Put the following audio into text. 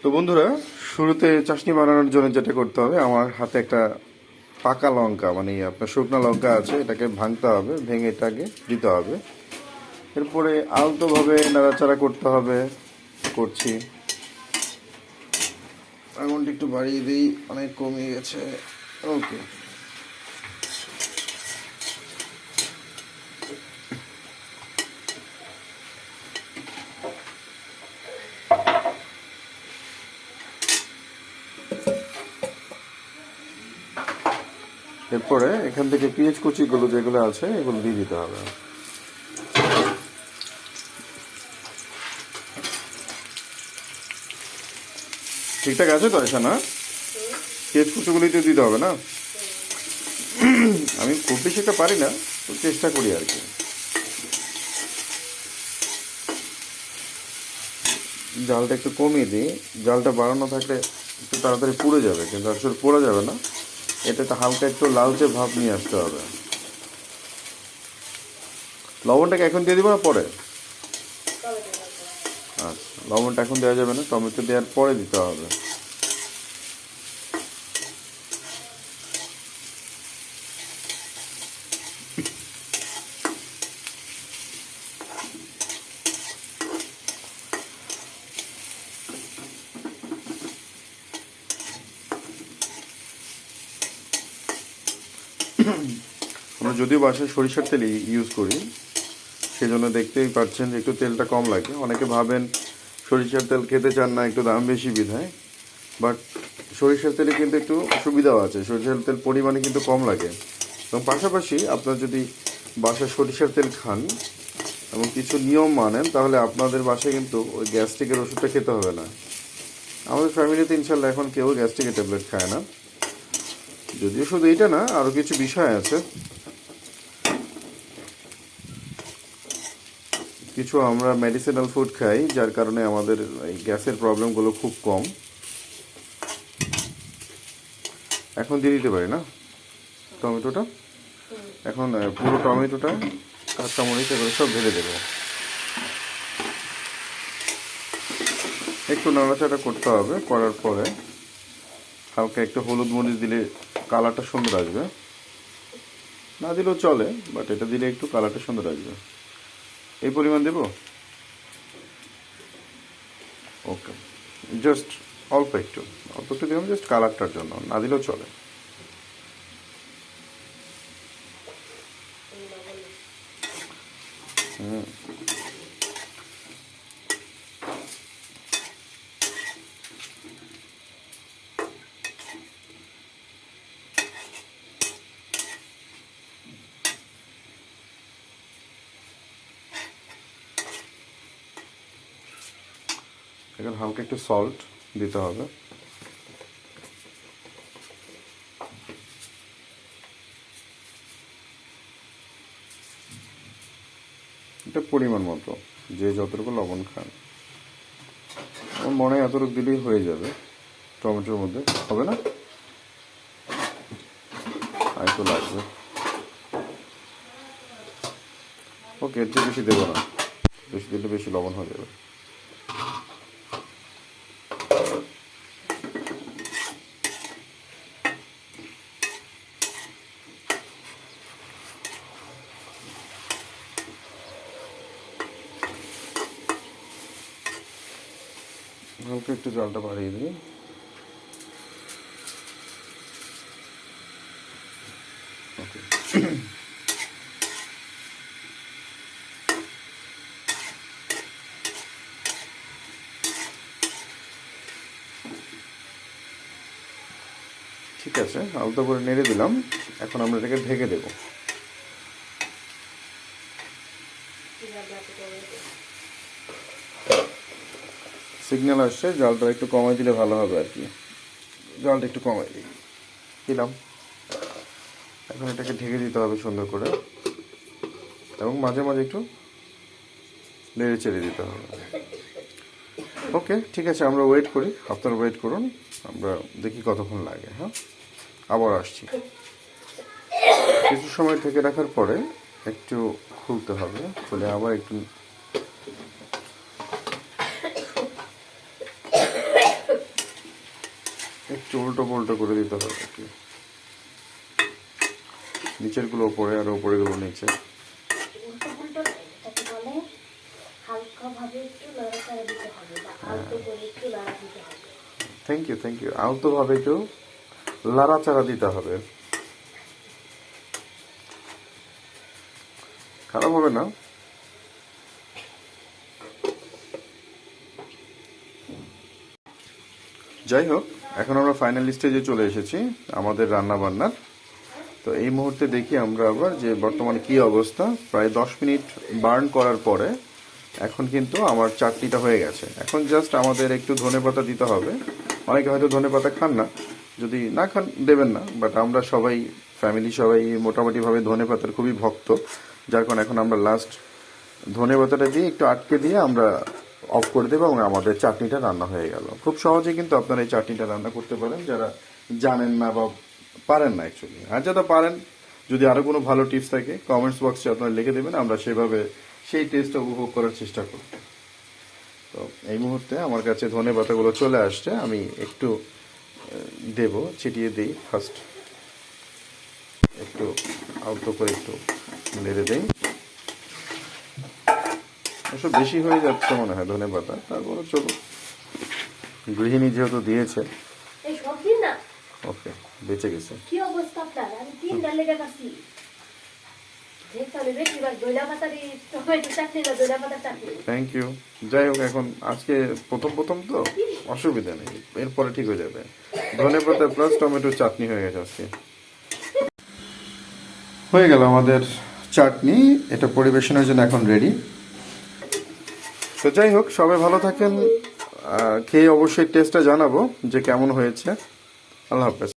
তো বন্ধুরা, শুরুতে চাশনি বানানোর জন্য যেটা করতে হবে, আমার হাতে একটা পাকা লঙ্কা মানে আপনার শুকনো লঙ্কা আছে, এটাকে ভাঙতে হবে, ভেঙে এটাকে দিতে হবে। এরপরে আলতোভাবে নাড়াচাড়া করতে হবে, করছি। আগুনটা একটু বাড়িয়ে দিই, অনেক কমে গেছে। ওকে, এরপরে এখান থেকে পেঁয়াজ কুচিগুলো যেগুলো আছে এগুলো দিয়ে দিতে হবে। ঠিকঠাক আছে তো? এসা না, পেঁয়াজ কুচিগুলোই তো দিতে হবে না? আমি খুব বেশি একটা পারি না, তো চেষ্টা করি আর কি। জালটা একটু কমিয়ে দিই, জালটা বাড়ানো থাকলে একটু তাড়াতাড়ি পুড়ে যাবে, কিন্তু আসলে পুড়ে যাবে না। এটাতে হালকা একটু লালচে ভাব নিয়ে আসতে হবে। লবণটাকে এখন দিয়ে দিব না পরে? আচ্ছা, লবণটা এখন দেওয়া যাবে না, টমেটো দেওয়ার পরে দিতে হবে। আমরা যদিও বাসায় সরিষার তেল ইউজ করি, সেজন্য দেখতেই পাচ্ছেন যে একটু তেলটা কম লাগে। অনেকে ভাবেন সরিষার তেল খেতে চান না, একটু দাম বেশি বিধায়, বাট সরিষার তেলে কিন্তু একটু সুবিধাও আছে, সরিষার তেল পরিমাণে কিন্তু কম লাগে। এবং পাশাপাশি আপনার যদি বাসায় সরিষার তেল খান এবং কিছু নিয়ম মানেন, তাহলে আপনাদের বাসায় কিন্তু ওই গ্যাস্ট্রিকের ওষুধটা খেতে হবে না। আমাদের ফ্যামিলিতে ইনশাল্লাহ এখন কেউ গ্যাস্ট্রিকের ট্যাবলেট খায় না। যদিও শুধু এইটা না, আরও কিছু বিষয় আছে। কিছু আমরা মেডিসিনাল ফুড খাই, যার কারণে আমাদের এই গ্যাসের প্রবলেমগুলো খুব কম। এখন দিয়ে দিতে পারি না টমেটোটা? এখন পুরো টমেটোটা কাঁচামরিচ করে সব ঢেলে দেবো। একটু নাড়াচাড়া করতে হবে, করার পরে হালকা একটু হলুদ মরিচ দিলে কালারটা সুন্দর আসবে। না দিলেও চলে, বাট এটা দিলে একটু কালারটা সুন্দর আসবে। এই পরিমাণ দেব। ওকে, জাস্ট অল্প একটু দিলাম, জাস্ট কালারটার জন্য, না দিলেও চলে। এখন হালকা একটু সল্ট দিতে হবে। এটা পরিমাণ মতো, যে যতটুকু লবণ খান। আমার মনে হয় এতটুকু দিলেই হয়ে যাবে টমেটোর মধ্যে, হবে না? আর একটু লাগবে। ওকে, এর চেয়ে বেশি দেবো না, বেশি দিলে বেশি লবণ হয়ে যাবে। হালকা একটু জলটা বাড়িয়ে দিই। ওকে, ঠিক আছে, আলতো করে নেড়ে দিলাম। এখন আমরা এটাকে ঢেকে দেব। সিগন্যাল আসছে, জলটা একটু কমাই দিলে ভালো হবে আর কি। জলটা একটু কমাই দিলাম। এখন এটাকে ঢেকে দিতে হবে সুন্দর করে, এবং মাঝে মাঝে একটু নেড়ে চেড়ে দিতে হবে। ওকে, ঠিক আছে, আমরা ওয়েট করি, আপনারা ওয়েট করুন, আমরা দেখি কতক্ষণ লাগে। হ্যাঁ, আবার আসছি। কিছু সময় ঢেকে রাখার পরে একটু খুলতে হবে, খুলে আবার একটু একটু উল্টো পাল্টো করে দিতে হবে আর কি, নিচের গুলো উপরে আর উপরে গুলো নিচে। থ্যাংক ইউ, আলতো ভাবে একটু লাড়াচাড়া দিতে হবে, খারাপ হবে না। যাই হোক, এখন আমরা ফাইনাল স্টেজে চলে এসেছি আমাদের রান্না বান্নার। তো এই মুহূর্তে দেখি আমরা আবার যে বর্তমানে কি অবস্থা। প্রায় 10 মিনিট বার্ন করার পরে এখন কিন্তু আমার চাটনিটা হয়ে গেছে। এখন জাস্ট আমাদের একটু ধনেপাতা দিতে হবে। অনেকে হয়তো ধনেপাতা খান না, যদি না খান দেবেন না, বাট আমরা সবাই ফ্যামিলি সবাই মোটামুটিভাবে ধনেপাতার খুবই ভক্ত, যার কারণে এখন আমরা লাস্ট ধনেপাতাটা দিয়ে একটু আটকে দিয়ে আমরা অফ করে দেবো এবং আমাদের চাটনিটা রান্না হয়ে গেল। খুব সহজে কিন্তু আপনারা এই চাটনিটা রান্না করতে পারেন, যারা জানেন না বা পারেন না অ্যাকচুয়ালি। আর যারা পারেন, যদি আরো কোনো ভালো টিপস থাকে কমেন্টস বক্সে আপনারা লিখে দেবেন, আমরা সেভাবে সেই টেস্টটা উপভোগ করার চেষ্টা করব। তো এই মুহূর্তে আমার কাছে ধনেপাতাগুলো চলে আসছে, আমি একটু দেব, ছিটিয়ে দিই। ফার্স্ট একটু আলতো করে একটু নেড়ে দেই। এসব বেশি হয়ে যাচ্ছে মনে হয় ধনেপাতা, তারপরে চলো, গৃহিণী যেহেতু দিয়েছে। ওকে, বেঁচে গেছে। কি অবস্থা আপনার? আমি 3 ডাল লেগে গেছি। Thank you. যাই হোক, এখন আজকে প্রথম তো অসুবিধা নেই, এরপরে ঠিক হয়ে যাবে। ধনেপাতা প্লাস টমেটো চাটনি হয়ে গেছে আজকে। হয়ে গেল আমাদের চাটনি, এটা পরিবেশনের জন্য এখন রেডি। তো যাই হোক, সবাই ভালো থাকেন, খেয়ে অবশ্যই টেস্টটা জানাবো যে কেমন হয়েছে। আল্লাহ হাফেজ।